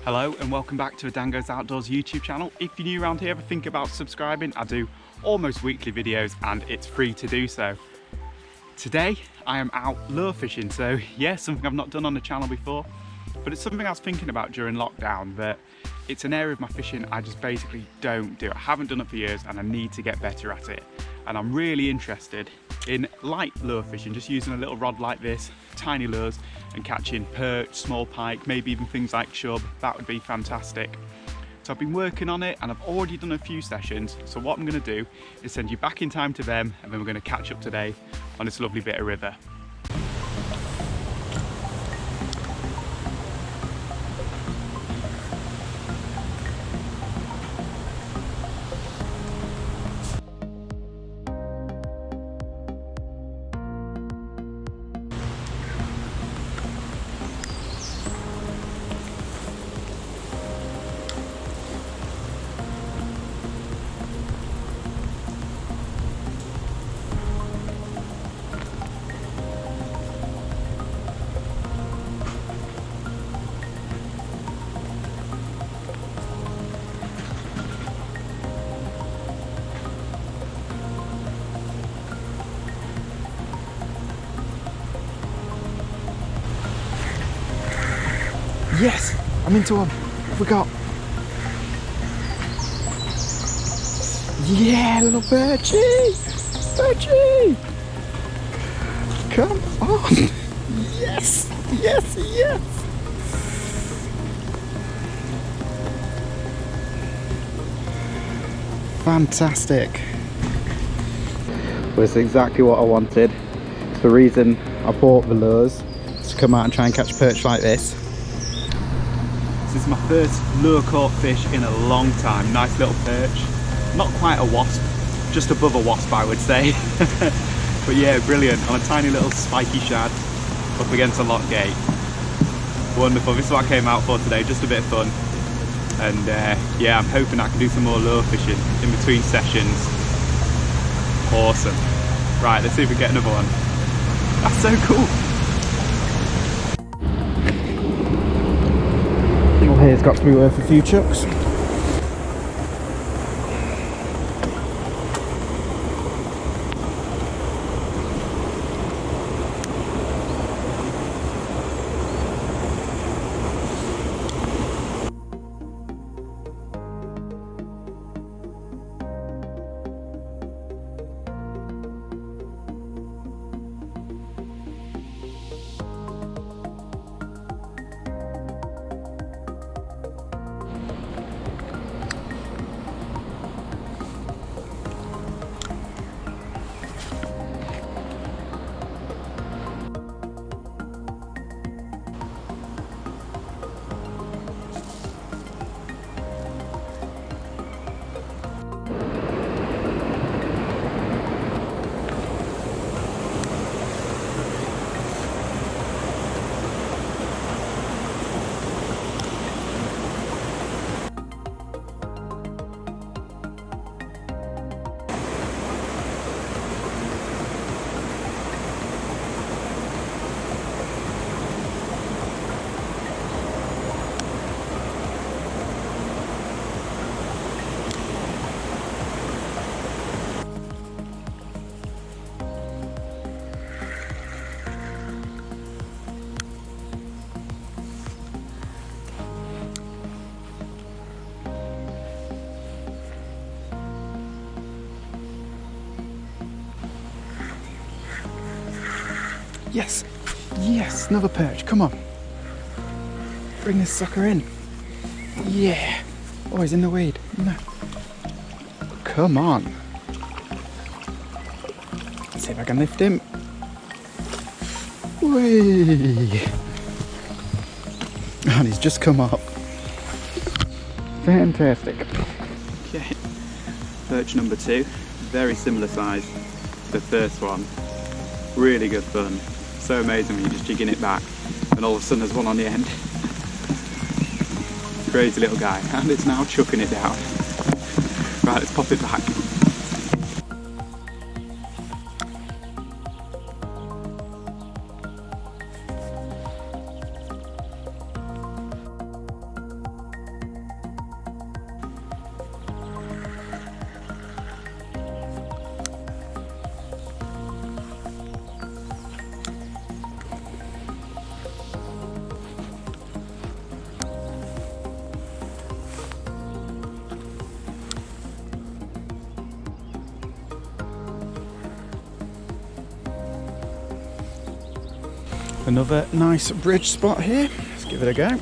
Hello and welcome back to a DanGoesOutdoors YouTube channel. If you're new around here, ever think about subscribing. I do almost weekly videos and it's free to do so. Today I am out lure fishing, so yeah, something I've not done on the channel before, but it's something I was thinking about during lockdown, that it's an area of my fishing I just basically don't do. I haven't done it for years and I need to get better at it. And I'm really interested in light lure fishing, just using a little rod like this, tiny lures, and catching perch, small pike, maybe even things like chub. That would be fantastic. So I've been working on it and I've already done a few sessions. So what I'm gonna do is send you back in time to them, and then we're gonna catch up today on this lovely bit of river. Yes, I'm into one. What have we got? Yeah, little perchy! Perchy! Come on! Yes! Yes, yes! Fantastic! Well, it's exactly what I wanted. It's the reason I bought the lures, to come out and try and catch perch like this. This is my first lure caught fish in a long time. Nice little perch. Not quite a wasp, just above a wasp I would say. But yeah, brilliant. On a tiny little spiky shad up against a lock gate. Wonderful. This is what I came out for today, just a bit of fun. And yeah, I'm hoping I can do some more lure fishing in between sessions. Awesome. Right, let's see if we get another one. That's so cool. Well, here's got to be worth a few chucks. Yes, yes, another perch, come on. Bring this sucker in. Yeah. Oh, he's in the weed. No. Come on. Let's see if I can lift him. Whee! And he's just come up. Fantastic. Okay, perch number 2. Very similar size to the first one. Really good fun. So amazing when you're just jigging it back and all of a sudden there's one on the end. Crazy little guy, and it's now chucking it down. Right, let's pop it back. Another nice bridge spot here. Let's give it a go.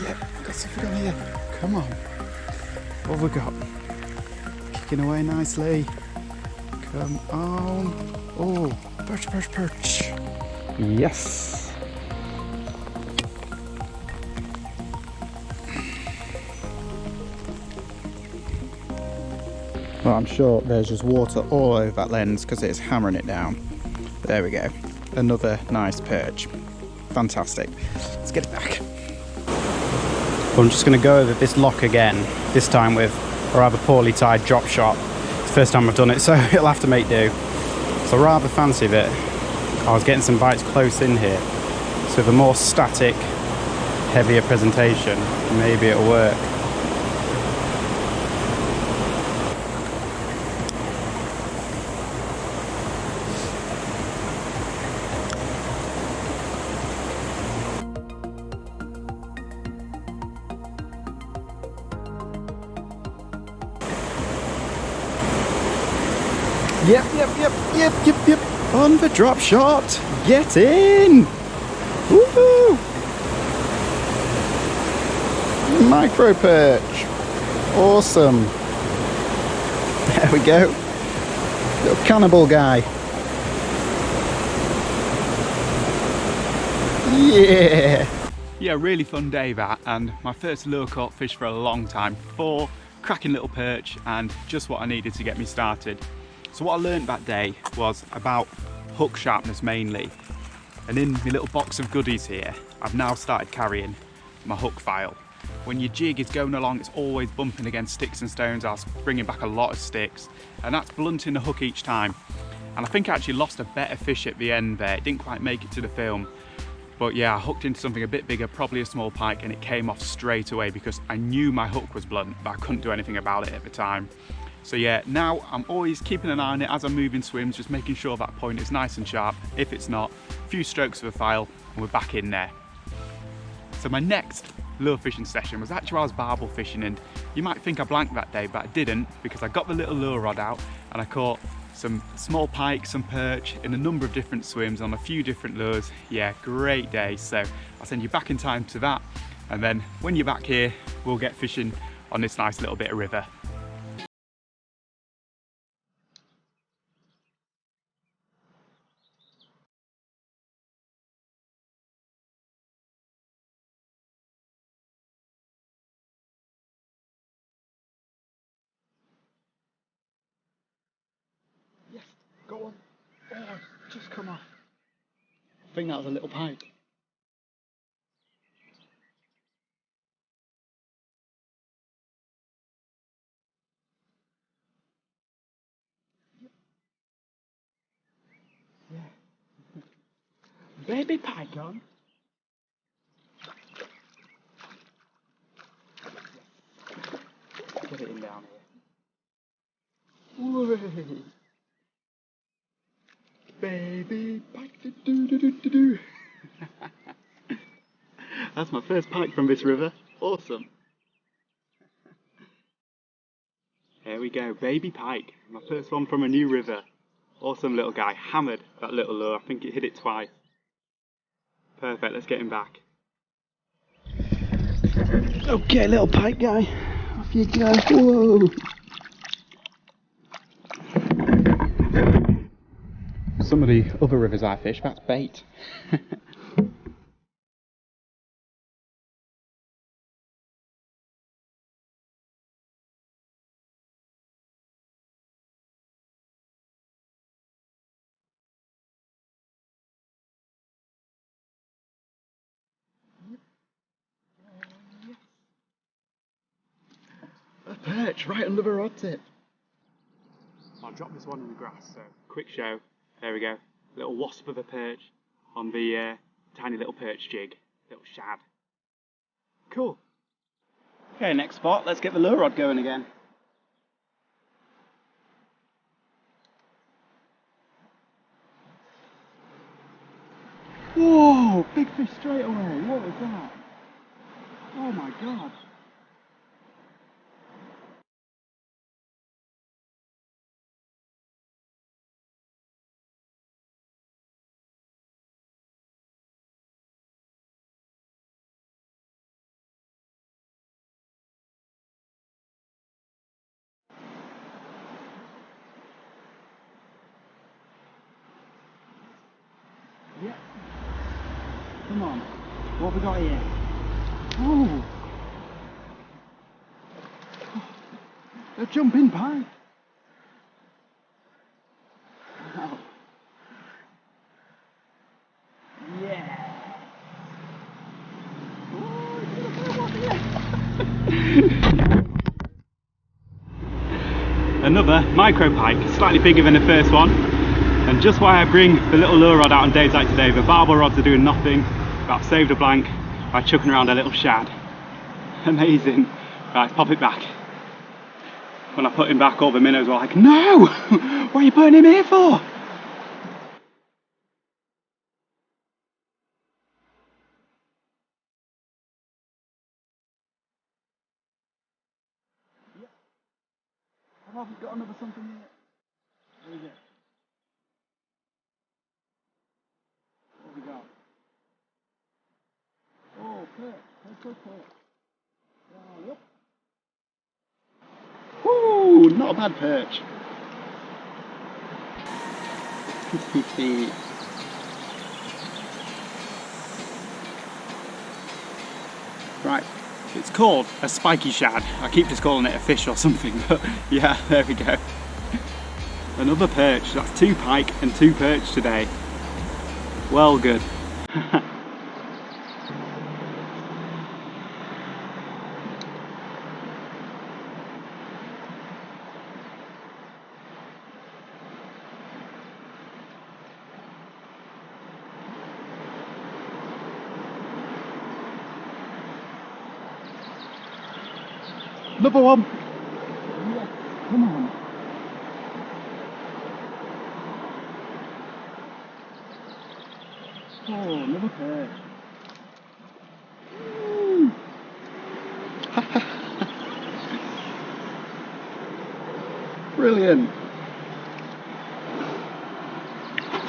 Yep, got something on here. Come on. What have we got? Kicking away nicely. Come on. Oh, perch, perch, perch. Yes. Well, I'm sure there's just water all over that lens because it's hammering it down. There we go. Another nice perch. Fantastic. Let's get it back. I'm just going to go over this lock again, this time with a rather poorly tied drop shot. It's the first time I've done it, so it'll have to make do. So rather fancy that I was getting some bites close in here. So with a more static, heavier presentation, maybe it'll work. Yep. On the drop shot. Get in. Woohoo! Micro perch. Awesome. There we go. Little cannibal guy. Yeah, really fun day that, and my first lure caught fish for a long time. 4 cracking little perch and just what I needed to get me started. So what I learned that day was about hook sharpness mainly. And in my little box of goodies here, I've now started carrying my hook file. When your jig is going along, it's always bumping against sticks and stones. I was bringing back a lot of sticks, and that's blunting the hook each time. And I think I actually lost a better fish at the end there. It didn't quite make it to the film. But yeah, I hooked into something a bit bigger, probably a small pike, and it came off straight away because I knew my hook was blunt, but I couldn't do anything about it at the time. So yeah, now I'm always keeping an eye on it as I'm moving swims, just making sure that point is nice and sharp. If it's not, a few strokes of a file and we're back in there. So my next lure fishing session was actually while I was barbel fishing, and you might think I blanked that day, but I didn't, because I got the little lure rod out and I caught some small pike, some perch in a number of different swims on a few different lures. Yeah, great day. So I'll send you back in time to that, and then when you're back here, we'll get fishing on this nice little bit of river. Yes, go on. Oh, just come off. I think that was a little pike. Yeah. Baby pike on. Get it in down here. Whee. Baby pike, do. That's my first pike from this river. Awesome. Here we go, baby pike. My first one from a new river. Awesome little guy. Hammered that little lure. I think it hit it twice. Perfect, let's get him back. Okay, little pike guy. Off you go. Whoa. Some of the other rivers I fish, that's bait. A perch right under the rod tip. I'll drop this one in the grass, so quick show. There we go. Little wasp of a perch on the tiny little perch jig, little shad. Cool. Okay, next spot, let's get the lure rod going again. Whoa, big fish straight away. What was that? Oh my god. Yeah. Come on. What have we got here? Oh. A jumping pike. Wow. Yeah. Another micro pike, slightly bigger than the first one. And just why I bring the little lure rod out on days like today, the barbel rods are doing nothing, but I've saved a blank by chucking around a little shad. Amazing. Right, let's pop it back. When I put him back, all the minnows were like, no! What are you putting him here for? Yep. I haven't got another something yet. Where is it? What have we got? Oh, perch. Let's go perch. Oh, yep. Woo! Not a bad perch. Right, it's called a spiky shad. I keep just calling it a fish or something, but yeah, there we go. Another perch. That's 2 pike and 2 perch today. Well, good. Another one. Yes, come on. Oh, another perch. Brilliant.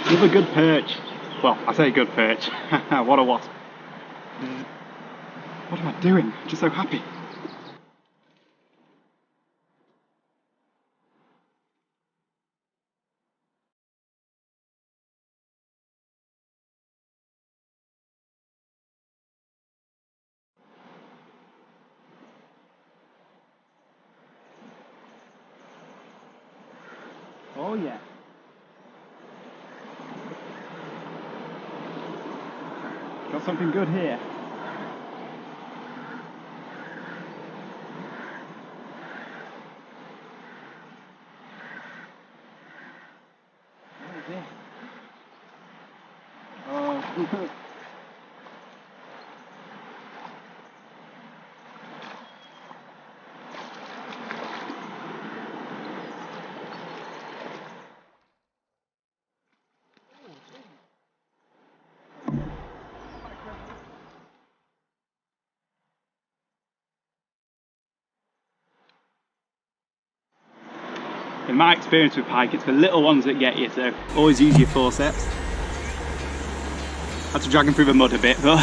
Another good perch. Well, I say good perch. What a wasp. What am I doing? I'm just so happy. Oh yeah. Got something good here. What is this? Oh. In my experience with pike, it's the little ones that get you, so always use your forceps. Had to drag him through the mud a bit, but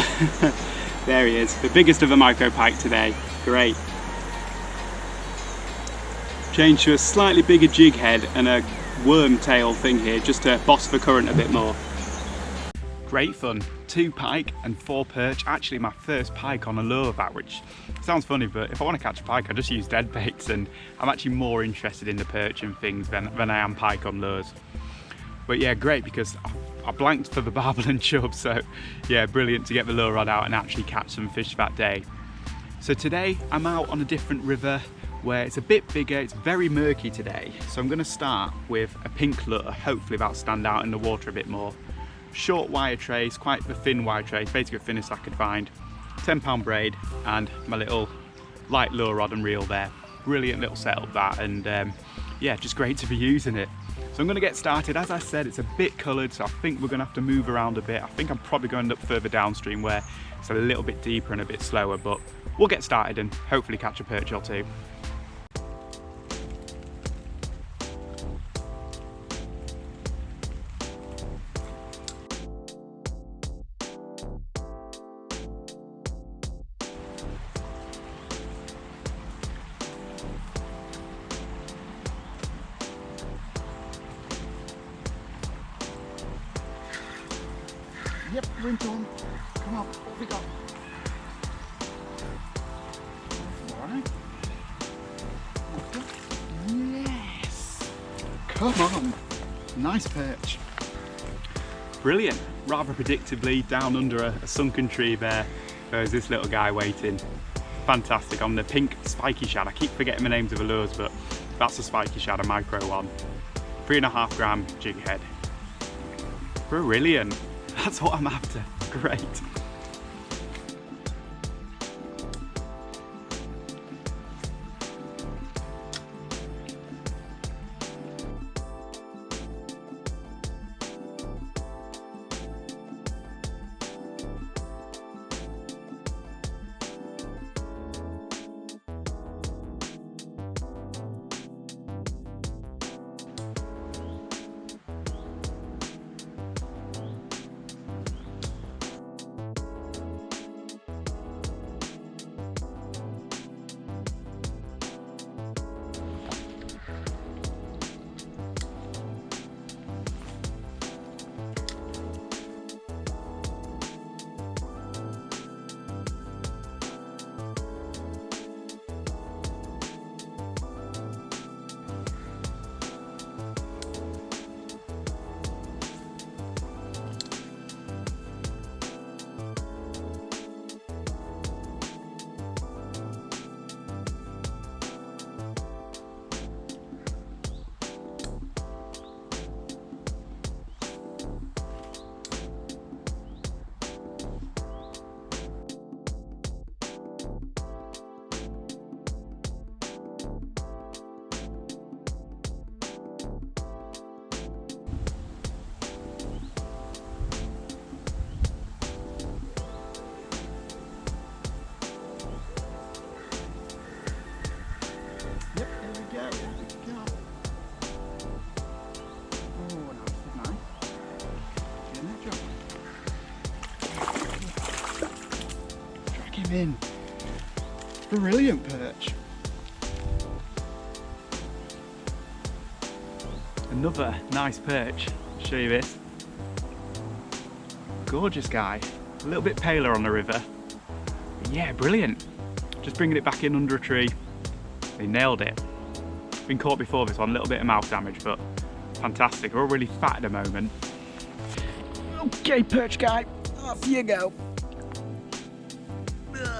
there he is. The biggest of the micro pike today. Great. Changed to a slightly bigger jig head and a worm tail thing here, just to boss the current a bit more. Great fun. 2 pike and 4 perch. Actually my first pike on a lure bat, which sounds funny, but if I want to catch a pike I just use dead baits, and I'm actually more interested in the perch and things than I am pike on lures. But yeah, great, because I blanked for the barbel and chub, so yeah, brilliant to get the lure rod out and actually catch some fish that day. So today I'm out on a different river where it's a bit bigger, it's very murky today. So I'm going to start with a pink lure, hopefully that'll stand out in the water a bit more. short wire trace, quite a thin wire trace, basically the thinnest I could find. 10-pound braid and my little light lure rod and reel there. Brilliant little setup that, and yeah, just great to be using it. So I'm going to get started. As I said, it's a bit coloured, so I think we're going to have to move around a bit. I think I'm probably going up further downstream where it's a little bit deeper and a bit slower, but we'll get started and hopefully catch a perch or two. Yep, rinse on. Come on, what have we got? Alright. Yes! Come on! Nice perch. Brilliant. Rather predictably, down under a sunken tree there, there's this little guy waiting. Fantastic, on the pink spiky shad. I keep forgetting the names of the lures, but that's a spiky shad, a micro one. 3.5 gram jig head. Brilliant. That's what I'm after. Great. In. Brilliant perch. Another nice perch. I'll show you this. Gorgeous guy. A little bit paler on the river. But yeah, brilliant. Just bringing it back in under a tree. They nailed it. Been caught before this one, a little bit of mouth damage, but fantastic. We're all really fat at the moment. Okay, perch guy, off you go.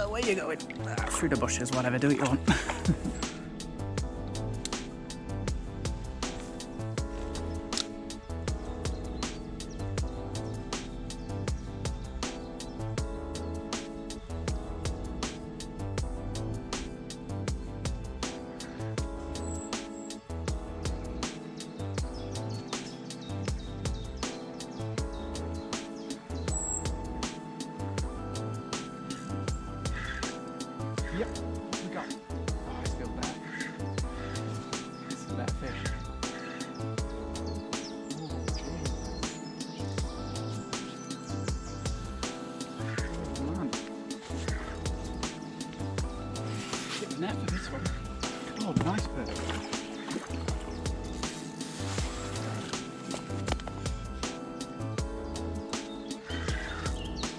Where you going? Through the bushes, whatever, do what you want. Yep, what we got? Oh, it's still there. This is a better fish. Oh, jeez. Oh, man. Hit the net for this one. Oh, nice perch.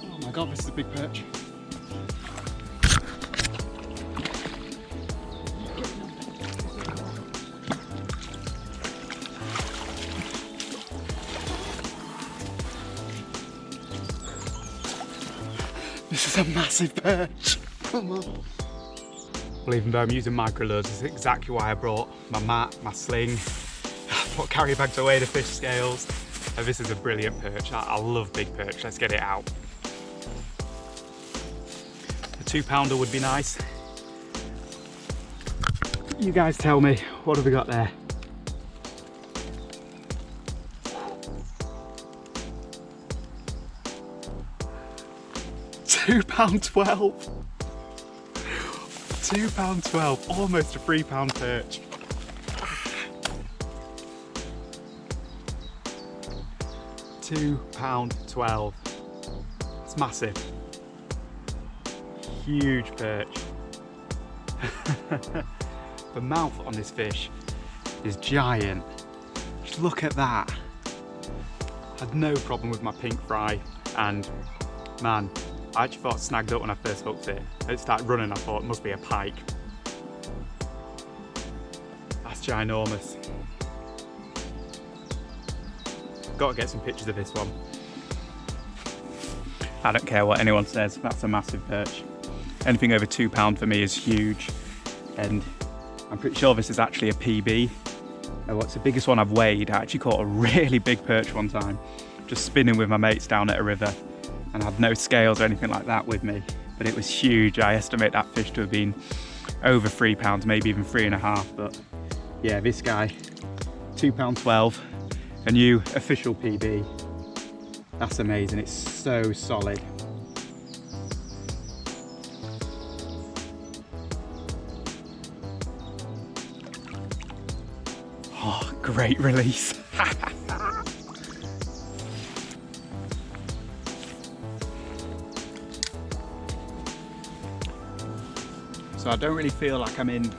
Oh my god, this is a big perch. This is a massive perch. Come on. Well, even though I'm using micro lures, this is exactly why I brought my mat, my sling, what carry bags away, the fish scales. Oh, this is a brilliant perch. I love big perch. Let's get it out. A 2-pounder would be nice. You guys tell me, what have we got there? £2.12. £2.12, almost a £3 perch. £2.12. It's massive. Huge perch. The mouth on this fish is giant. Just look at that. I had no problem with my pink fry, and man, I actually thought it snagged up when I first hooked it. It started running, I thought it must be a pike. That's ginormous. Got to get some pictures of this one. I don't care what anyone says, that's a massive perch. Anything over £2 for me is huge, and I'm pretty sure this is actually a PB. What's the biggest one I've weighed? I actually caught a really big perch one time, just spinning with my mates down at a river, and I had no scales or anything like that with me, but it was huge. I estimate that fish to have been over £3, maybe even 3.5, but yeah, this guy, £2.12, a new official PB. That's amazing, it's so solid. Oh, great release. So I don't really feel like I'm in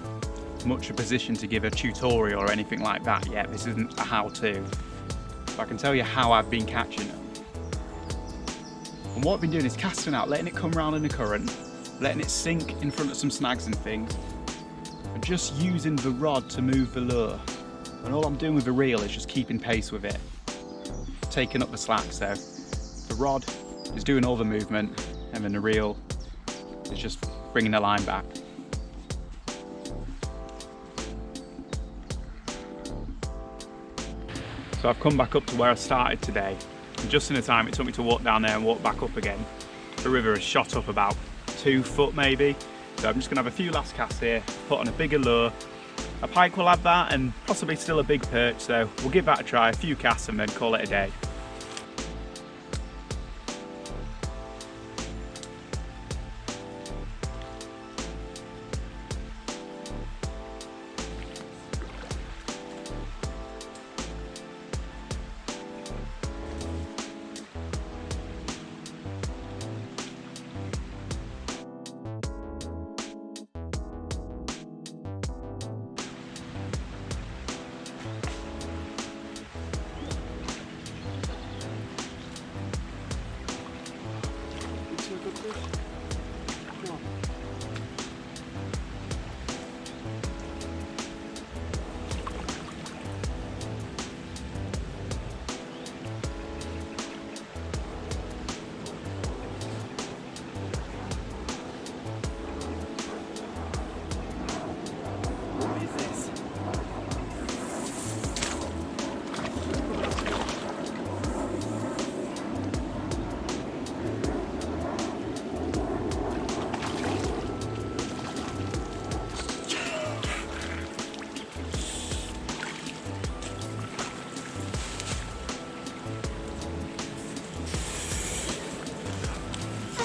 much a position to give a tutorial or anything like that yet. This isn't a how-to. But I can tell you how I've been catching them. And what I've been doing is casting out, letting it come round in the current, letting it sink in front of some snags and things, and just using the rod to move the lure. And all I'm doing with the reel is just keeping pace with it, taking up the slack. So the rod is doing all the movement, and then the reel is just bringing the line back. So I've come back up to where I started today, and just in the time it took me to walk down there and walk back up again, the river has shot up about 2 foot maybe. So I'm just gonna have a few last casts here, put on a bigger lure. A pike will have that, and possibly still a big perch, so we'll give that a try, a few casts and then call it a day.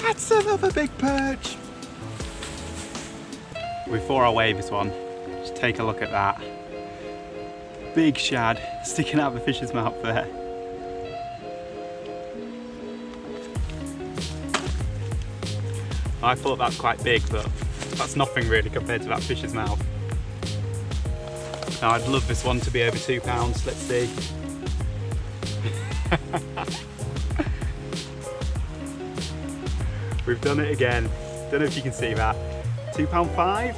That's another big perch. Before I weigh this one, just take a look at that. Big shad sticking out of the fish's mouth there. I thought that's quite big, but that's nothing really compared to that fish's mouth. Now I'd love this one to be over £2. Let's see. We've done it again. Don't know if you can see that. £2.5?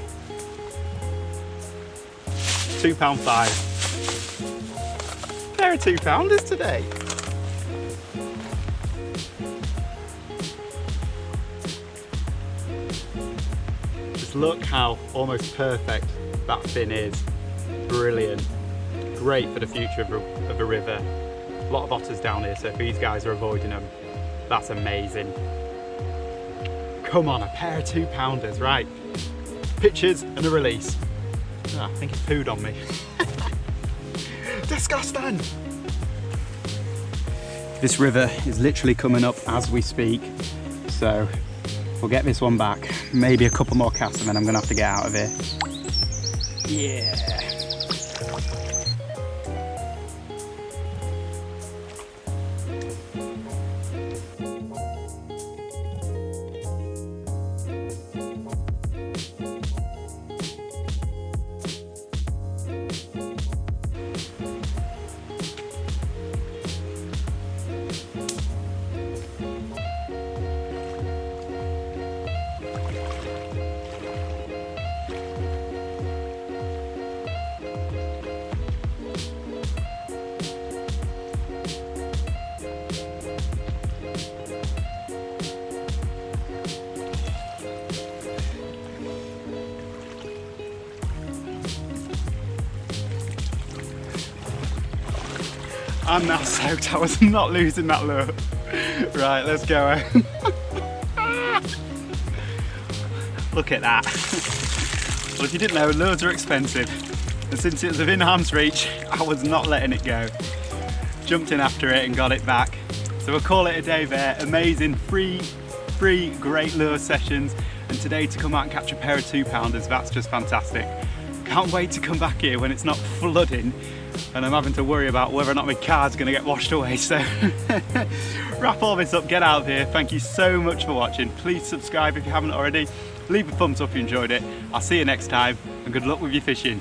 £2.5. There are £2-pounders today. Just look how almost perfect that fin is. Brilliant. Great for the future of a river. A lot of otters down here, so if these guys are avoiding them, that's amazing. Come on, a pair of 2-pounders, right. Pictures and a release. Oh, I think it pooed on me. Disgusting! This river is literally coming up as we speak, so we'll get this one back. Maybe a couple more casts and then I'm gonna have to get out of here. Yeah. I'm now soaked, I was not losing that lure. Right, let's go. Look at that. Well, if you didn't know, lures are expensive. And since it was within arm's reach, I was not letting it go. Jumped in after it and got it back. So we'll call it a day there. Amazing, three great lure sessions. And today to come out and catch a pair of 2-pounders, that's just fantastic. Can't wait to come back here when it's not flooding and I'm having to worry about whether or not my car's going to get washed away. So wrap all this up, get out of here. Thank you so much for watching. Please subscribe if you haven't already. Leave a thumbs up if you enjoyed it. I'll see you next time and good luck with your fishing.